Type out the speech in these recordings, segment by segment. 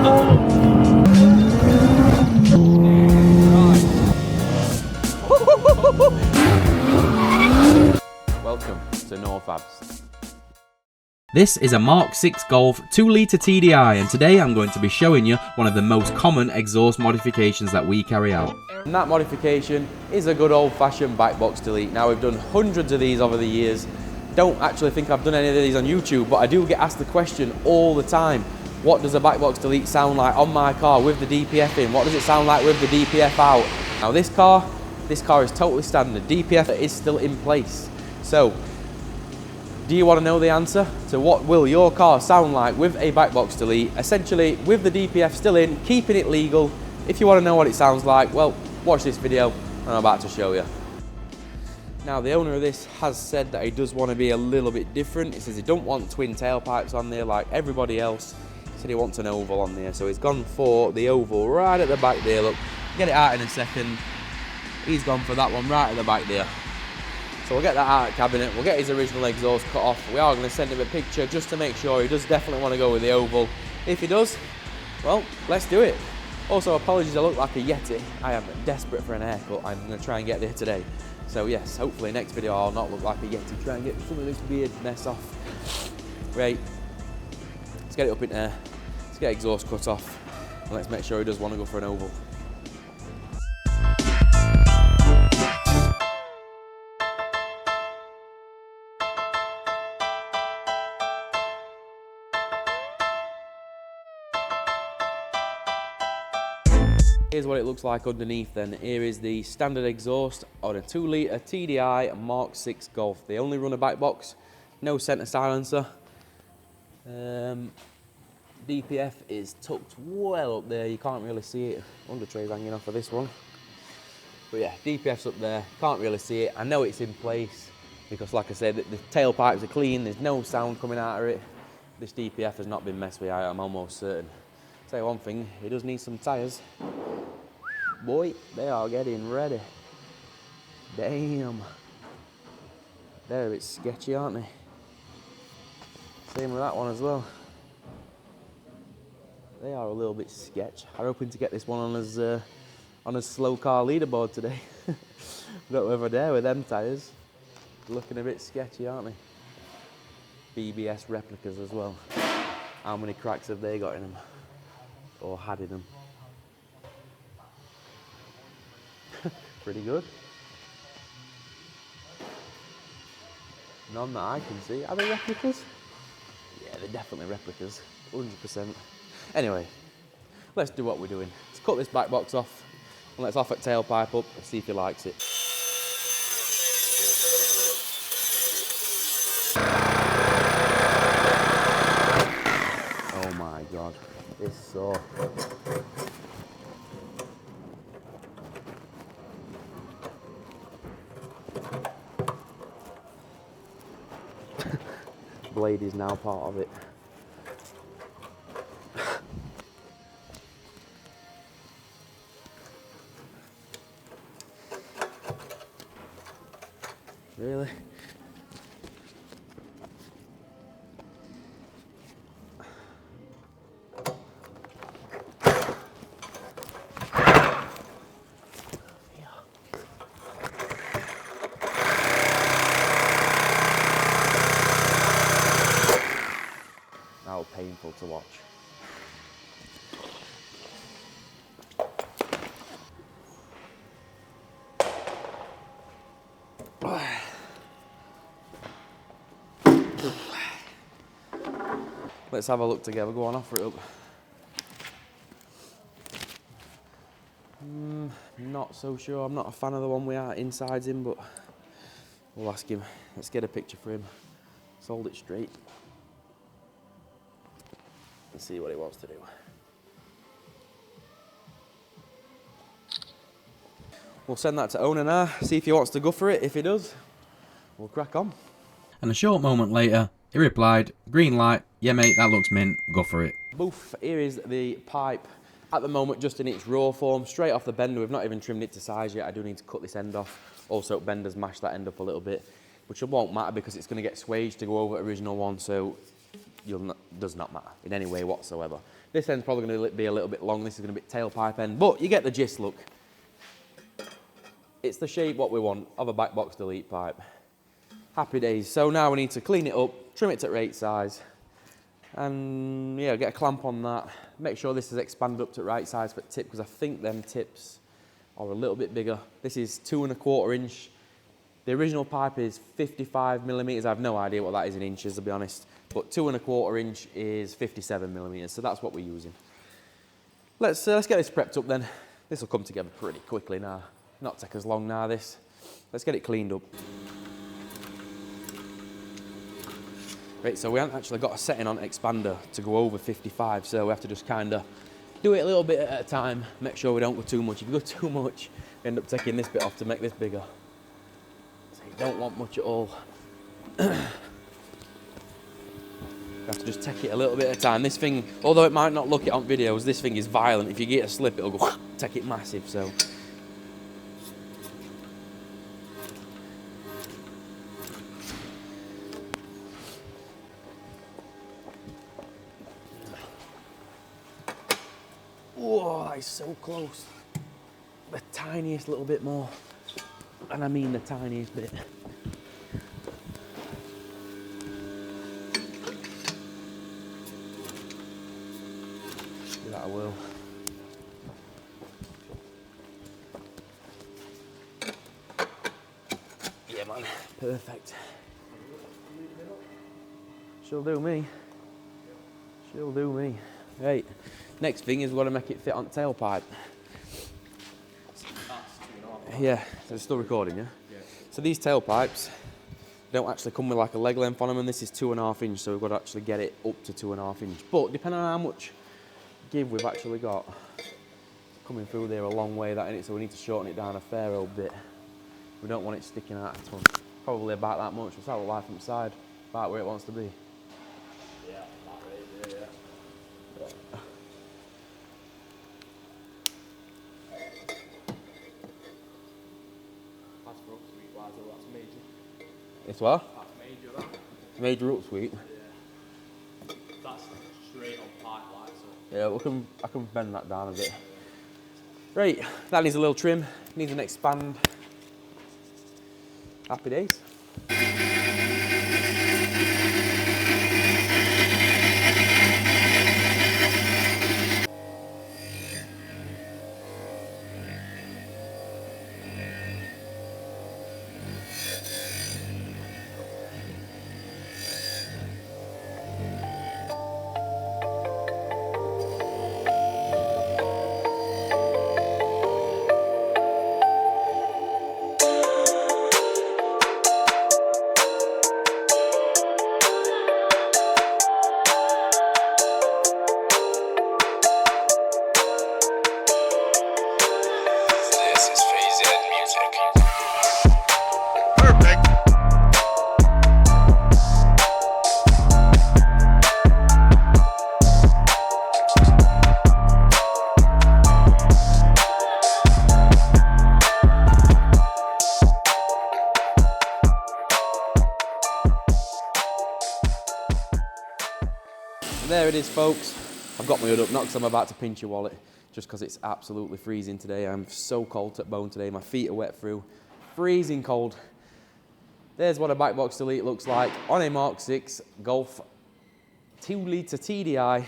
Welcome to No Fabs. This is a Mark 6 Golf 2-litre TDI, and today I'm going to be showing you one of the most common exhaust modifications that we carry out. And that modification is a good old-fashioned back box delete. Now, we've done hundreds of these over the years. Don't actually think I've done any of these on YouTube, but I do get asked the question all the time. What does a back box delete sound like on my car with the DPF in? What does it sound like with the DPF out? Now this car is totally standard. DPF is still in place. So, do you want to know the answer to what will your car sound like with a back box delete? Essentially, with the DPF still in, keeping it legal. If you want to know what it sounds like, well, watch this video I'm about to show you. Now, the owner of this has said that he does want to be a little bit different. He says he don't want twin tailpipes on there like everybody else. He said he wants an oval on there, so he's gone for the oval right at the back there. Look, get it out in a second. He's gone for that one right at the back there. So we'll get that out of the cabinet, we'll get his original exhaust cut off. We are going to send him a picture just to make sure he does definitely want to go with the oval. If he does, well, let's do it. Also, apologies, I look like a Yeti. I am desperate for an haircut. I'm going to try and get there today. So yes, hopefully next video I'll not look like a Yeti. Try and get some of this beard mess off. Right, let's get it up in there. Let's get exhaust cut off. And let's make sure he does want to go for an oval. Here's what it looks like underneath then. Here is the standard exhaust on a 2-litre TDI Mark 6 Golf. They only run a back box, no centre silencer. DPF is tucked well up there, you can't really see it. Under tray's hanging off of this one. But yeah, DPF's up there, can't really see it. I know it's in place because like I said, the tailpipes are clean, there's no sound coming out of it. This DPF has not been messed with, I'm almost certain. Tell you one thing, it does need some tyres. Boy, they are getting ready. Damn. They're a bit sketchy, aren't they? Same with that one as well. They are a little bit sketch. I'm hoping to get this one on his slow car leaderboard today. Don't know if I dare with them tyres. Looking a bit sketchy, aren't they? BBS replicas as well. How many cracks have they got in them? Or had in them? Pretty good. None that I can see. Are they replicas? Yeah, they're definitely replicas. 100%. Anyway, let's do what we're doing. Let's cut this back box off and let's off at tailpipe up and see if he likes it. Oh my God, it's so... Blade is now part of it. Really? Painful to watch. Let's have a look together. Go on, offer it up. Not so sure. I'm not a fan of the one we are insides in, but we'll ask him. Let's get a picture for him. Let's hold it straight. And see what he wants to do. We'll send that to owner now, see if he wants to go for it. If he does, we'll crack on. And a short moment later, he replied, green light, yeah mate, that looks mint, go for it. Boof, here is the pipe. At the moment, just in its raw form, straight off the bender. We've not even trimmed it to size yet. I do need to cut this end off. Also, bender's mashed that end up a little bit, which it won't matter because it's going to get swaged to go over the original one. So does not matter in any way whatsoever. This end's probably going to be a little bit long. This is going to be tailpipe end, but you get the gist. Look, it's the shape what we want of a back box delete pipe. Happy days. So now we need to clean it up, trim it to right size, and yeah, get a clamp on that. Make sure this is expanded up to right size for tip, because I think them tips are a little bit bigger. This is 2¼ inch. The original pipe is 55 millimeters. I have no idea what that is in inches, to be honest. But 2¼ inch is 57 millimeters. So that's what we're using. Let's get this prepped up then. This will come together pretty quickly now. Not take as long now, this. Let's get it cleaned up. Right, so we haven't actually got a setting on expander to go over 55. So we have to just kind of do it a little bit at a time. Make sure we don't go too much. If you go too much, you end up taking this bit off to make this bigger. Don't want much at all. You have to just take it a little bit at a time. This thing, although it might not look it on videos, this thing is violent. If you get a slip, it'll go take it massive. So whoa, that is so close. The tiniest little bit more. And I mean the tiniest bit. Give that a whirl. Yeah, man. Perfect. She'll do me. She'll do me. Right. Next thing is we've got to make it fit on the tailpipe. Yeah, so it's still recording, yeah? Yeah. So these tailpipes don't actually come with like a leg length on them, and this is 2½ inch, so we've got to actually get it up to 2½ inch. But depending on how much give we've actually got, coming through there a long way, that in it, so we need to shorten it down a fair old bit. We don't want it sticking out a ton. Probably about that much. Let's have a lie from the side, about where it wants to be. Yeah, that right there, yeah. That's major. It's what? That's major, that. Major up suite. Yeah. That's straight on pipe light, so. Yeah, I can bend that down a bit. Right, that needs a little trim, needs an expand. Happy days. There it is, folks. I've got my hood up, not because I'm about to pinch your wallet, just because it's absolutely freezing today. I'm so cold to the bone today. My feet are wet through. Freezing cold. There's what a back box delete looks like on a Mark 6 Golf 2-litre TDI.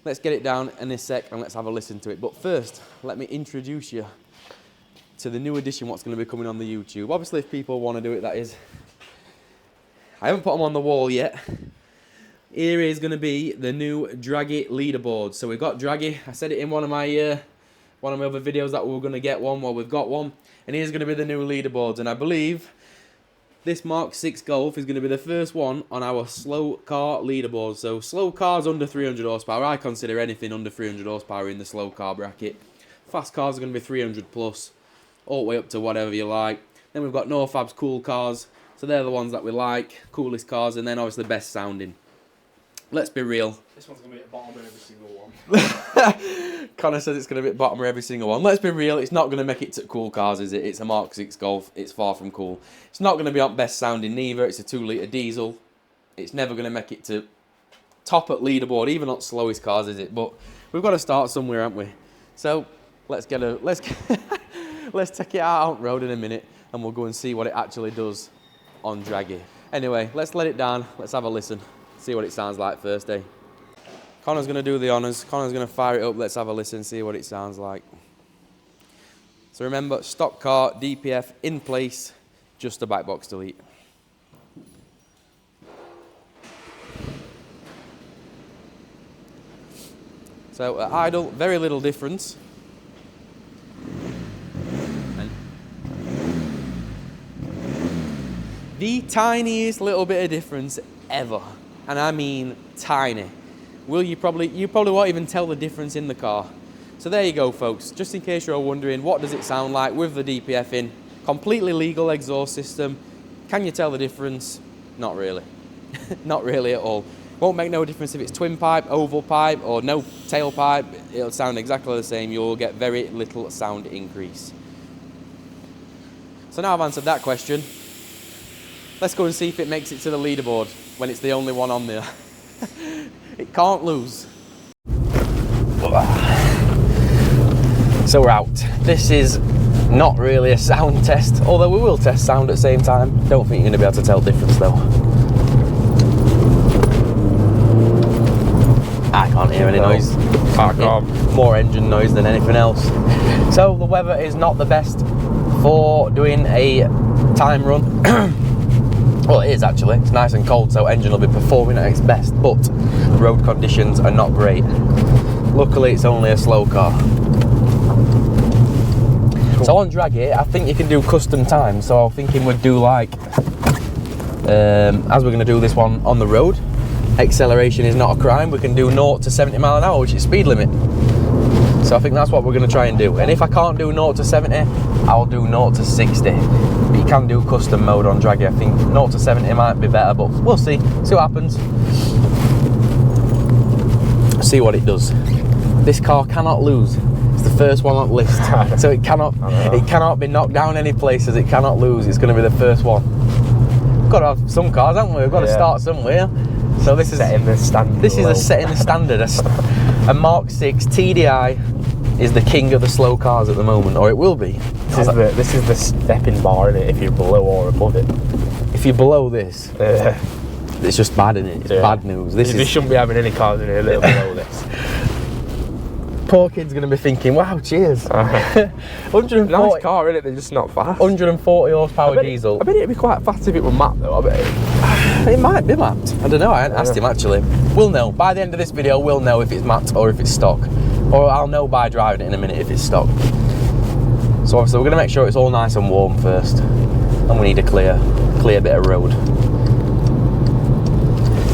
Let's get it down in a sec and let's have a listen to it. But first, let me introduce you to the new edition, what's going to be coming on the YouTube. Obviously, if people want to do it, that is. I haven't put them on the wall yet. Here is going to be the new Dragy leaderboard. So we've got Dragy. I said it in one of my other videos that we were going to get one. Well, we've got one. And here's going to be the new leaderboards. And I believe this Mark 6 Golf is going to be the first one on our slow car leaderboard. So slow cars under 300 horsepower. I consider anything under 300 horsepower in the slow car bracket. Fast cars are going to be 300 plus, all the way up to whatever you like. Then we've got no fabs cool cars. So they're the ones that we like, coolest cars, and then obviously best sounding. Let's be real. This one's going to be at the bottom of every single one. Connor says it's going to be at the bottom of every single one. Let's be real, it's not going to make it to cool cars, is it? It's a Mark 6 Golf. It's far from cool. It's not going to be on best sounding neither. It's a 2-litre diesel. It's never going to make it to top at leaderboard, even not slowest cars, is it? But we've got to start somewhere, haven't we? So let's take it out on road in a minute, and we'll go and see what it actually does on dragy. Anyway, let's let it down. Let's have a listen. See what it sounds like first, eh? Connor's going to do the honours. Connor's going to fire it up. Let's have a listen, see what it sounds like. So remember, stock car, DPF in place, just a back box delete. So at idle, very little difference. And the tiniest little bit of difference ever, and I mean tiny. You probably won't even tell the difference in the car. So there you go, folks. Just in case you're wondering, what does it sound like with the DPF in? Completely legal exhaust system. Can you tell the difference? Not really. Not really at all. Won't make no difference if it's twin pipe, oval pipe, or no tailpipe. It'll sound exactly the same. You'll get very little sound increase. So now I've answered that question, let's go and see if it makes it to the leaderboard when it's the only one on there. It can't lose. So we're out. This is not really a sound test, although we will test sound at the same time. Don't think you're going to be able to tell the difference though. I can't hear any noise. More engine noise than anything else. So the weather is not the best for doing a time run. Well, it is actually. It's nice and cold, so engine will be performing at its best, but the road conditions are not great. Luckily, it's only a slow car. Cool. So on dragy, I think you can do custom times. So I'm thinking we'd do like, as we're going to do this one on the road, acceleration is not a crime. We can do 0 to 70 mile an hour, which is speed limit. So I think that's what we're going to try and do. And if I can't do 0 to 70, I'll do 0 to 60. But you can do custom mode on dragy. I think 0 to 70 might be better, but we'll see. See what happens. See what it does. This car cannot lose. It's the first one on the list, so it cannot be knocked down any places. It cannot lose. It's going to be the first one. We've got to have some cars, haven't we? We've got to start somewhere. So this is setting the standard. This is setting the standard. A Mark 6 TDI is the king of the slow cars at the moment, or it will be. This is the stepping bar in it. If you're below or above it. If you're below this, it's just bad, isn't it? It's bad news. You shouldn't be having any cars in here a little below this. Poor kid's going to be thinking, wow, cheers. 140, nice car, innit? They're just not fast. 140 horsepower diesel. I bet it'd be quite fast if it were mapped though, I bet. It might be mapped. I don't know, I hadn't asked him actually. We'll know. By the end of this video, we'll know if it's mapped or if it's stock. Or I'll know by driving it in a minute if it's stock. So obviously we're going to make sure it's all nice and warm first. And we need a clear bit of road.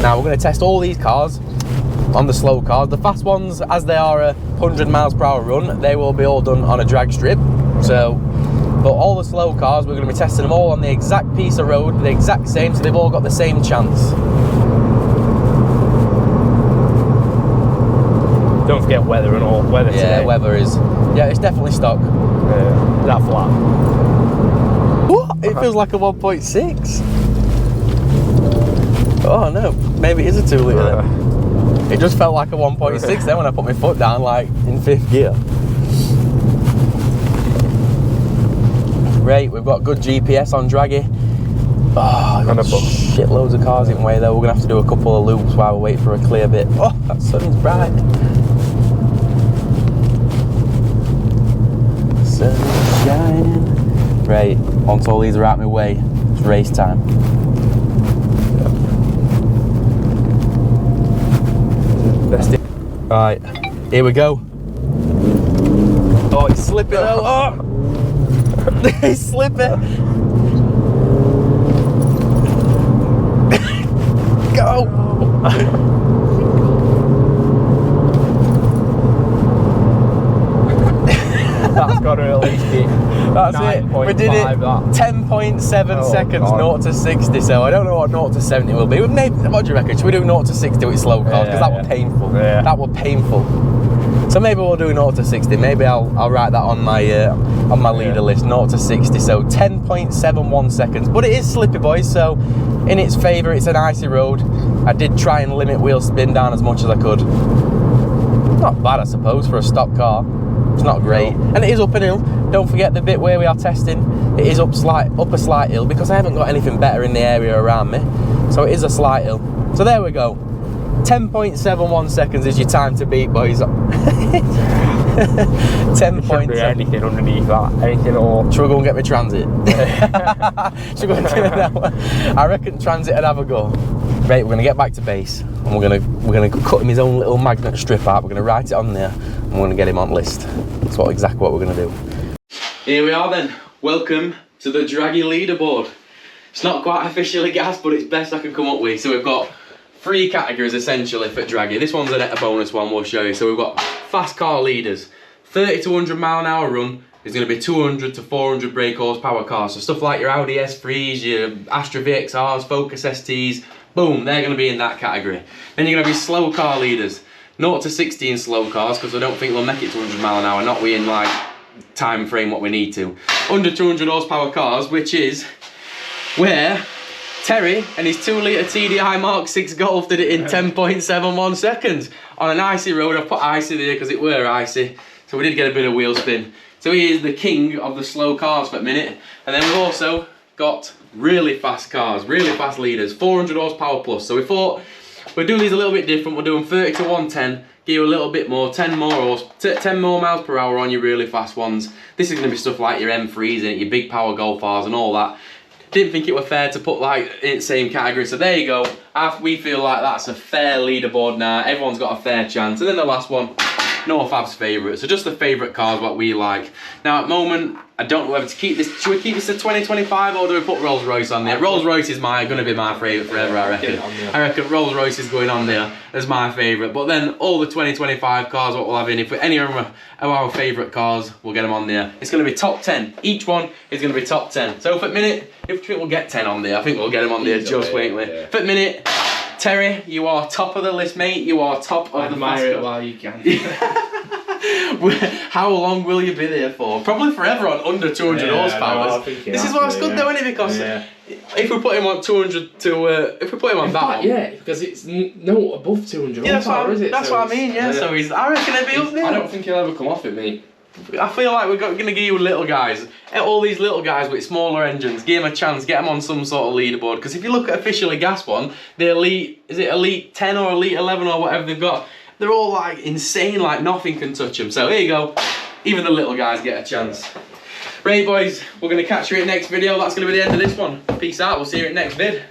Now we're going to test all these cars on the slow cars. The fast ones, as they are a 100 miles per hour run, they will be all done on a drag strip. So, but all the slow cars, we're going to be testing them all on the exact piece of road, the exact same, so they've all got the same chance. Don't forget weather and all. Weather today. Yeah, weather is. Yeah, it's definitely stock. That flat. What? It feels like a 1.6. Oh no, maybe it is a 2 litre then. It just felt like a 1.6 then when I put my foot down, like in 5th gear. Great, we've got good GPS on dragy. Oh, I've got shitloads of cars in way though. We're going to have to do a couple of loops while we wait for a clear bit. Oh, that sun's bright. Sun's shining. Right, once all these are out my way, it's race time. Right, here we go. Oh, it's slipping out. Oh! It's slipping. Go! That's got to at least be. That's it. We did it 10.7 seconds, God. 0 to 60. So I don't know what 0 to 70 will be. Maybe, what do you reckon? Should we do 0 to 60 with slow cars? Because that was painful. Yeah. That was painful. So maybe we'll do 0 to 60. Maybe I'll write that on my leader list, 0 to 60. So 10.71 seconds. But it is slippy, boys. So in its favour, it's an icy road. I did try and limit wheel spin down as much as I could. Not bad, I suppose, for a stock car. It's not great, and it is up an hill. Don't forget the bit where we are testing. It is up a slight hill because I haven't got anything better in the area around me. So it is a slight hill. So there we go. 10.71 seconds is your time to beat, boys. 10.7. Anything underneath that, anything or. Should we go and get my transit? Should we go and do it now? I reckon transit would have a go. Right, we're gonna get back to base, and we're gonna cut him his own little magnet strip out. We're gonna write it on there, and we're gonna get him on list. That's exactly what we're gonna do. Here we are then. Welcome to the Dragy leaderboard. It's not quite officially gas, but it's best I can come up with. So we've got 3 categories essentially for Dragy. This one's a bonus one we'll show you. So we've got fast car leaders, 30 to 100 mile an hour run. Is going to be 200 to 400 brake horsepower cars. So stuff like your Audi S3s, your Astra VXRs, Focus STs, boom, they're going to be in that category. Then you're going to be slow car leaders, 0 to 60 in slow cars, because I don't think they'll make it to 100 mile an hour, not we in like time frame what we need to. Under 200 horsepower cars, which is where Terry and his 2 litre TDI Mark 6 Golf did it in 10.71 seconds. On an icy road, I put icy there because it were icy, so we did get a bit of wheel spin. So he is the king of the slow cars for a minute. And then we've also got really fast cars, really fast leaders, 400 horsepower plus. So we thought we're doing these a little bit different. We're doing 30 to 110, give you a little bit more, 10 more miles per hour on your really fast ones. This is going to be stuff like your M3s in it, your big power Golf Rs and all that. Didn't think it was fair to put like in the same category, so there you go. We feel like that's a fair leaderboard now. Everyone's got a fair chance. And then the last one, no Fab's favourite, so just the favourite cars what we like. Now at the moment, I don't know whether to keep this. Should we keep this to 2025 or do we put Rolls Royce on there? Rolls Royce is going to be my favourite forever, I reckon. I reckon Rolls Royce is going on there as my favourite. But then all the 2025 cars what we'll have in, if any of our favourite cars, we'll get them on there. It's going to be top 10. Each one is going to be top 10. So for a minute, if we'll get 10 on there, I think we'll get them on there just, won't we? Yeah. For a minute, Terry, you are top of the list, mate. You are top of the fast it while you can. How long will you be there for? Probably forever on under 200 horsepower. No, this is what's good though, isn't it? Because if we put him on 200 to, if we put him on that one, yeah, because it's no above 200 horsepower, is it? That's what I mean. Yeah. So I reckon he'll be up there. I don't think he'll ever come off it, mate. I feel like we're going to give you little guys, all these little guys with smaller engines, give them a chance, get them on some sort of leaderboard. Because if you look at officially gas one, the elite, is it elite 10 or elite 11 or whatever they've got, they're all like insane, like nothing can touch them. So here you go, even the little guys get a chance. Right boys, we're going to catch you in the next video. That's going to be the end of this one. Peace out, we'll see you in the next vid.